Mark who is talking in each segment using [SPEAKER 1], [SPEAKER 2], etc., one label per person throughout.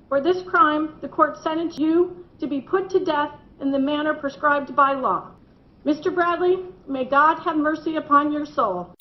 [SPEAKER 1] For this crime, the court sentenced you to be put to death in the manner prescribed by law. Mr. Bradley, may God have mercy upon your soul.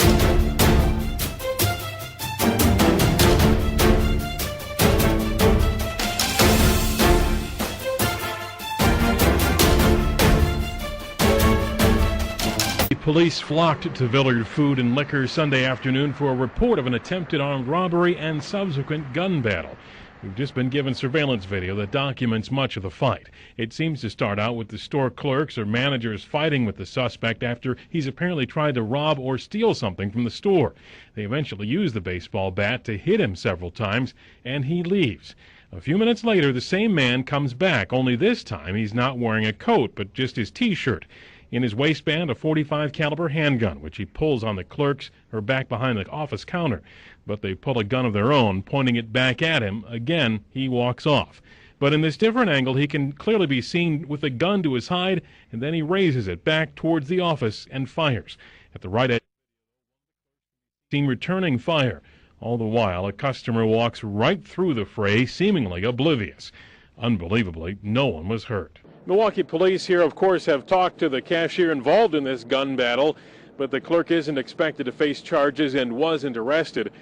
[SPEAKER 2] Police flocked to Villard Food and Liquor Sunday afternoon for a report of an attempted armed robbery and subsequent gun battle. We've just been given surveillance video that documents much of the fight. It seems to start out with the store clerks or managers fighting with the suspect after he's apparently tried to rob or steal something from the store. They eventually use the baseball bat to hit him several times, and he leaves. A few minutes later, the same man comes back, only this time he's not wearing a coat, but just his T-shirt. In his waistband, a .45 caliber handgun, which he pulls on the clerks or back behind the office counter. But they pull a gun of their own, pointing it back at him. Again, he walks off. But in this different angle, he can clearly be seen with a gun to his hide, and then he raises it back towards the office and fires. At the right edge, seen returning fire. All the while, a customer walks right through the fray, seemingly oblivious. Unbelievably, no one was hurt. Milwaukee police here, of course, have talked to the cashier involved in this gun battle, but the clerk isn't expected to face charges and wasn't arrested.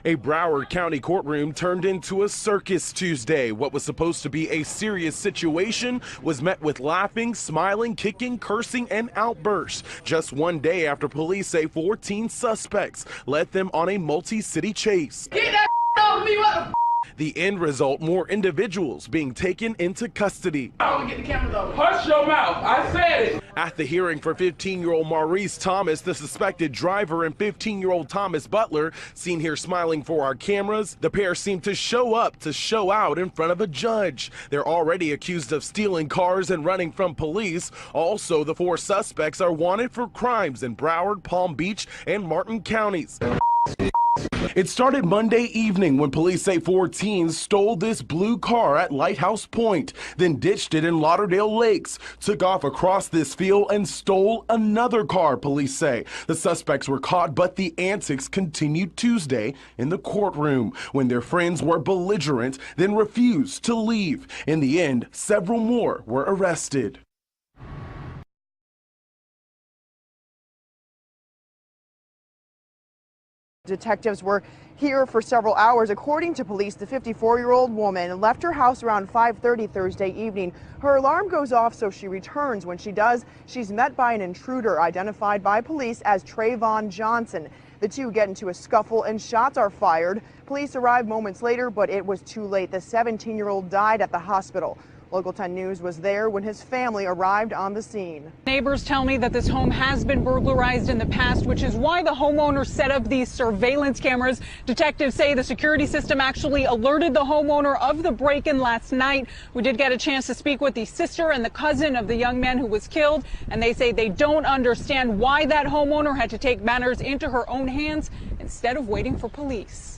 [SPEAKER 3] A Broward County courtroom turned into a circus Tuesday. What was supposed to be a serious situation was met with laughing, smiling, kicking, cursing, and outbursts. Just one day after police say 14 suspects led them on a multi-city chase.
[SPEAKER 4] Get that off me, what the
[SPEAKER 3] The end result, more individuals being taken into custody.
[SPEAKER 4] I want to get the cameras off. Hush your mouth, I said it.
[SPEAKER 3] At the hearing for 15-year-old Maurice Thomas, the suspected driver, and 15-year-old Thomas Butler, seen here smiling for our cameras, the pair seem to show up to show out in front of a judge. They're already accused of stealing cars and running from police. Also, the four suspects are wanted for crimes in Broward, Palm Beach, and Martin counties. It started Monday evening when police say 4 teens stole this blue car at Lighthouse Point, then ditched it in Lauderdale Lakes, took off across this field and stole another car, police say. The suspects were caught, but the antics continued Tuesday in the courtroom when their friends were belligerent, then refused to leave. In the end, several more were arrested.
[SPEAKER 5] Detectives were here for several hours. According to police, the 54-year-old woman left her house around 5:30 Thursday evening. Her alarm goes off, so she returns. When she does, she's met by an intruder identified by police as Trayvon Johnson. The two get into a scuffle and shots are fired. Police arrived moments later, but it was too late. The 17-year-old died at the hospital. Local 10 News was there when his family arrived on the scene.
[SPEAKER 6] Neighbors tell me that this home has been burglarized in the past, which is why the homeowner set up these surveillance cameras. Detectives say the security system actually alerted the homeowner of the break-in last night. We did get a chance to speak with the sister and the cousin of the young man who was killed, and they say they don't understand why that homeowner had to take matters into her own hands instead of waiting for police.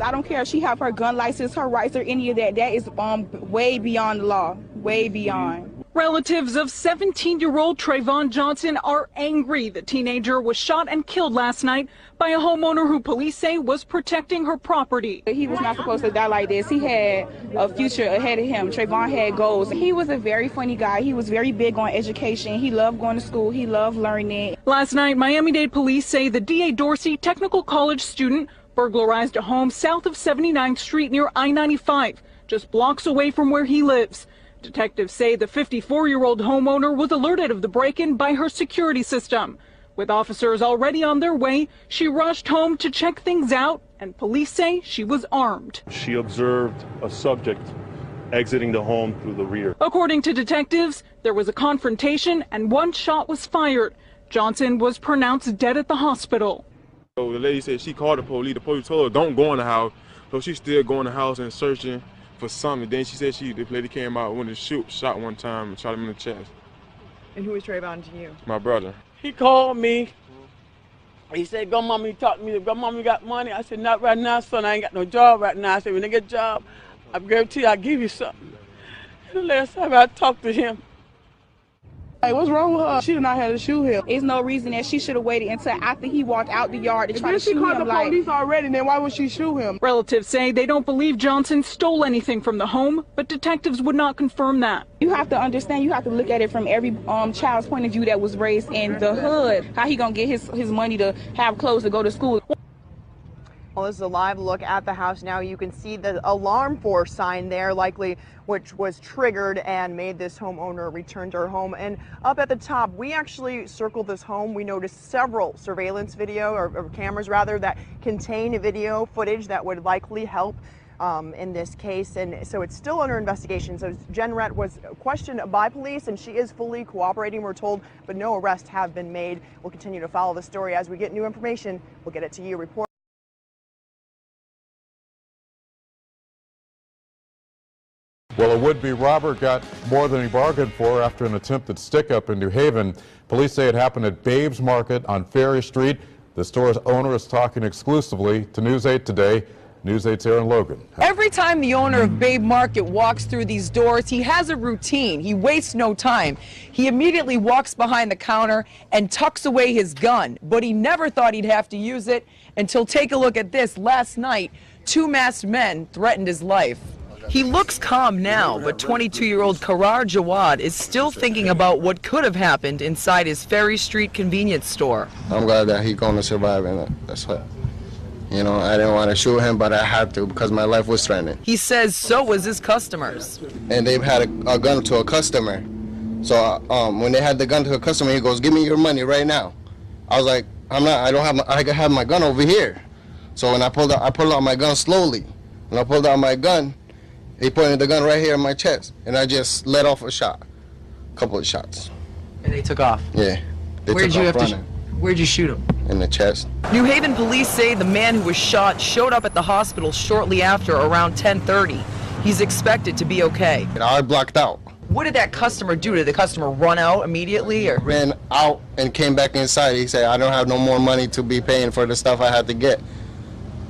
[SPEAKER 7] I don't care if she have her gun license, her rights, or any of that. That is way beyond the law, way beyond.
[SPEAKER 6] Relatives of 17-year-old Trayvon Johnson are angry. The teenager was shot and killed last night by a homeowner who police say was protecting her property.
[SPEAKER 7] He was not supposed to die like this. He had a future ahead of him. Trayvon had goals. He was a very funny guy. He was very big on education. He loved going to school. He loved learning.
[SPEAKER 6] Last night, Miami-Dade police say the D.A. Dorsey Technical College student burglarized a home south of 79th Street near I-95, just blocks away from where he lives. Detectives say the 54-year-old homeowner was alerted of the break-in by her security system. With officers already on their way, she rushed home to check things out, and police say she was armed.
[SPEAKER 8] She observed a subject exiting the home through the rear.
[SPEAKER 6] According to detectives, there was a confrontation and one shot was fired. Johnson was pronounced dead at the hospital.
[SPEAKER 9] So the lady said she called the police. The police told her don't go in the house. So she's still going in the house and searching for something. Then she said the lady came out, wanted to shoot, shot one time and shot him in the chest.
[SPEAKER 5] And who is Trayvon to you?
[SPEAKER 9] My brother.
[SPEAKER 10] He called me. He said, go mommy, talk to me. Go mommy, got money? I said, not right now, son. I ain't got no job right now. I said, when I get a job, I guarantee I'll give you something. The last time I talked to him, Hey, what's wrong with her? She did not have to shoot him.
[SPEAKER 7] There's no reason that she should have waited until after he walked out the yard to try to shoot him.
[SPEAKER 10] If she called the police already, then why would she shoot him?
[SPEAKER 6] Relatives say they don't believe Johnson stole anything from the home, but detectives would not confirm that.
[SPEAKER 7] You have to understand, you have to look at it from every child's point of view that was raised in the hood. How he gonna get his money to have clothes to go to school?
[SPEAKER 5] Well, this is a live look at the house now. You can see the alarm force sign there, likely which was triggered and made this homeowner return to her home. And up at the top, we actually circled this home. We noticed several surveillance video or cameras rather that contain video footage that would likely help in this case, and so it's still under investigation. So Jen Rett was questioned by police and she is fully cooperating, we're told, but no arrests have been made. We'll continue to follow the story as we get new information. We'll get it to you. Report.
[SPEAKER 11] Well, a would-be robber got more than he bargained for after an attempted stick-up in New Haven. Police say it happened at Babe's Market on Ferry Street. The store's owner is talking exclusively to News 8 today. News 8's Aaron Logan.
[SPEAKER 12] Every time the owner of Babe Market walks through these doors, he has a routine. He wastes no time. He immediately walks behind the counter and tucks away his gun, but he never thought he'd have to use it until, take a look at this. Last night, 2 masked men threatened his life. He looks calm now, but 22-year-old Karar Jawad is still thinking about what could have happened inside his Ferry Street convenience store.
[SPEAKER 13] I'm glad that he's going to survive, and that's what. You know, I didn't want to shoot him, but I had to because my life was threatened.
[SPEAKER 12] He says so was his customers.
[SPEAKER 13] And they've had a gun to a customer. So when they had the gun to a customer, he goes, "Give me your money right now." I was like, I have my gun over here. So when I pulled out my gun slowly. When I pulled out my gun, he pointed the gun right here in my chest, and I just let off a couple of shots.
[SPEAKER 12] And they took off?
[SPEAKER 13] Yeah.
[SPEAKER 12] Where'd you shoot him?
[SPEAKER 13] In the chest.
[SPEAKER 12] New Haven police say the man who was shot showed up at the hospital shortly after, around 10:30. He's expected to be okay.
[SPEAKER 13] I blacked out.
[SPEAKER 12] What did that customer do? Did the customer run out immediately, or?
[SPEAKER 13] Ran out and came back inside. He said, "I don't have no more money to be paying for the stuff I had to get."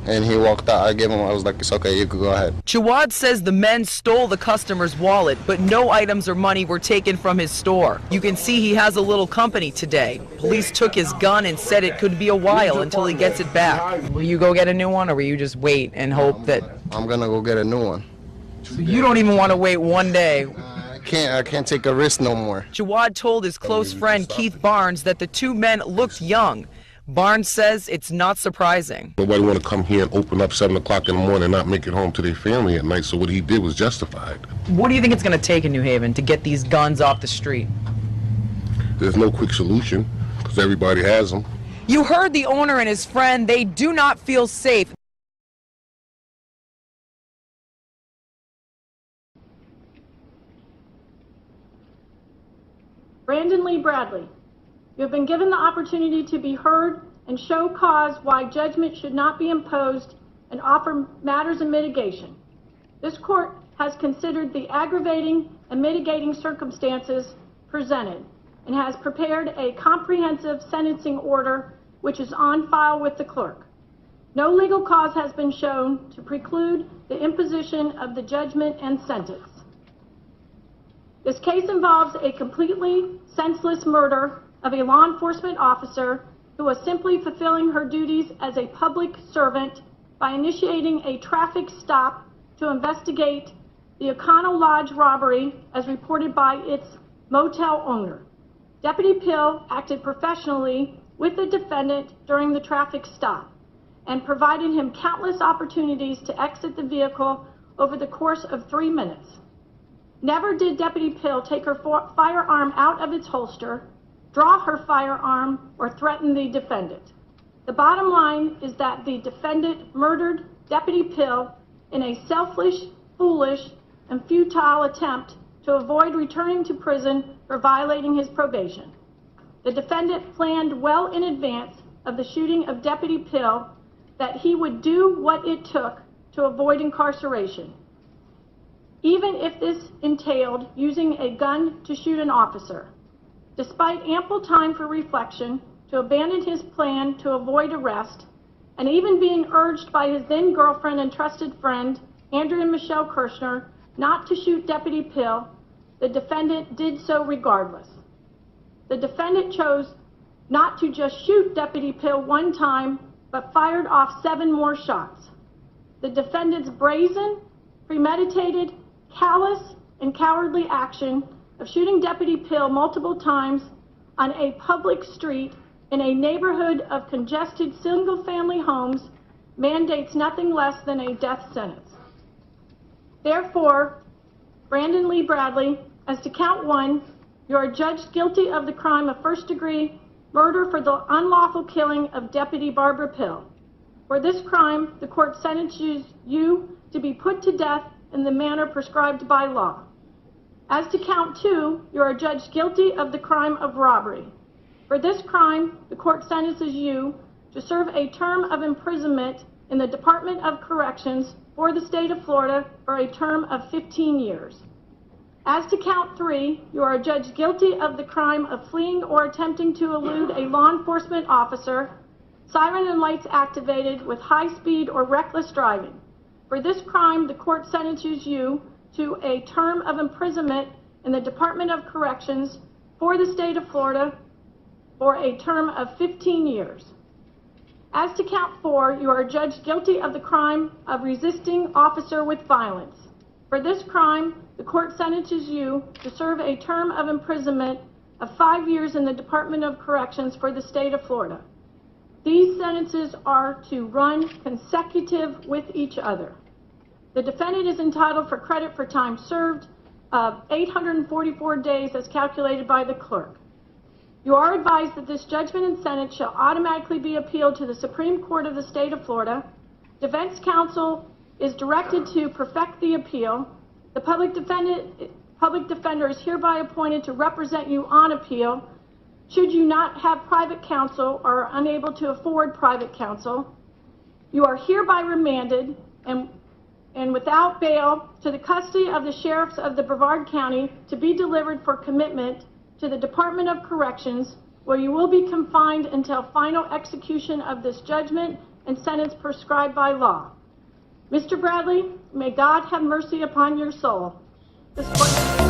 [SPEAKER 13] And he walked out. I was like, "It's okay, you could go ahead."
[SPEAKER 12] Jawad says the men stole the customer's wallet, but no items or money were taken from his store. You can see he has a little company today. Police took his gun and said it could be a while until he gets it back. Will you go get a new one, or will you just wait and hope that...
[SPEAKER 13] I'm gonna go get a new one.
[SPEAKER 12] So you don't even want to wait one day?
[SPEAKER 13] I can't take a risk no more.
[SPEAKER 12] Jawad told his close friend Keith Barnes that the 2 men looked young. Barnes says it's not surprising.
[SPEAKER 14] Nobody want to come here and open up 7 o'clock in the morning and not make it home to their family at night, so what he did was justified.
[SPEAKER 12] What do you think it's going to take in New Haven to get these guns off the street?
[SPEAKER 14] There's no quick solution, because everybody has them.
[SPEAKER 12] You heard the owner and his friend. They do not feel safe.
[SPEAKER 1] Brandon Lee Bradley, you have been given the opportunity to be heard and show cause why judgment should not be imposed and offer matters of mitigation. This court has considered the aggravating and mitigating circumstances presented and has prepared a comprehensive sentencing order which is on file with the clerk. No legal cause has been shown to preclude the imposition of the judgment and sentence. This case involves a completely senseless murder of a law enforcement officer who was simply fulfilling her duties as a public servant by initiating a traffic stop to investigate the Econo Lodge robbery as reported by its motel owner. Deputy Pill acted professionally with the defendant during the traffic stop and provided him countless opportunities to exit the vehicle over the course of 3 minutes. Never did Deputy Pill take her firearm out of its holster, draw her firearm, or threaten the defendant. The bottom line is that the defendant murdered Deputy Pill in a selfish, foolish, and futile attempt to avoid returning to prison for violating his probation. The defendant planned well in advance of the shooting of Deputy Pill that he would do what it took to avoid incarceration, even if this entailed using a gun to shoot an officer. Despite ample time for reflection, to abandon his plan to avoid arrest, and even being urged by his then girlfriend and trusted friend, Andrew and Michelle Kirshner, not to shoot Deputy Pill, the defendant did so regardless. the defendant chose not to just shoot Deputy Pill one time, but fired off 7 more shots. The defendant's brazen, premeditated, callous, and cowardly action of shooting Deputy Pill multiple times on a public street in a neighborhood of congested single-family homes mandates nothing less than a death sentence. Therefore, Brandon Lee Bradley, as to count 1, you are judged guilty of the crime of first-degree murder for the unlawful killing of Deputy Barbara Pill. For this crime, the court sentences you to be put to death in the manner prescribed by law. As to count 2, you are judged guilty of the crime of robbery. For this crime, the court sentences you to serve a term of imprisonment in the Department of Corrections for the state of Florida for a term of 15 years. As to count 3, you are judged guilty of the crime of fleeing or attempting to elude a law enforcement officer, siren and lights activated with high speed or reckless driving. For this crime, the court sentences you to a term of imprisonment in the Department of Corrections for the state of Florida for a term of 15 years. As to count 4, you are judged guilty of the crime of resisting officer with violence. For this crime, the court sentences you to serve a term of imprisonment of 5 years in the Department of Corrections for the state of Florida. These sentences are to run consecutive with each other. The defendant is entitled for credit for time served of 844 days as calculated by the clerk. You are advised that this judgment and sentence shall automatically be appealed to the Supreme Court of the state of Florida. Defense counsel is directed to perfect the appeal. The public defender is hereby appointed to represent you on appeal. Should you not have private counsel or are unable to afford private counsel, you are hereby remanded and without bail to the custody of the sheriffs of the Brevard County to be delivered for commitment to the Department of Corrections, where you will be confined until final execution of this judgment and sentence prescribed by law. Mr. Bradley, may God have mercy upon your soul. This court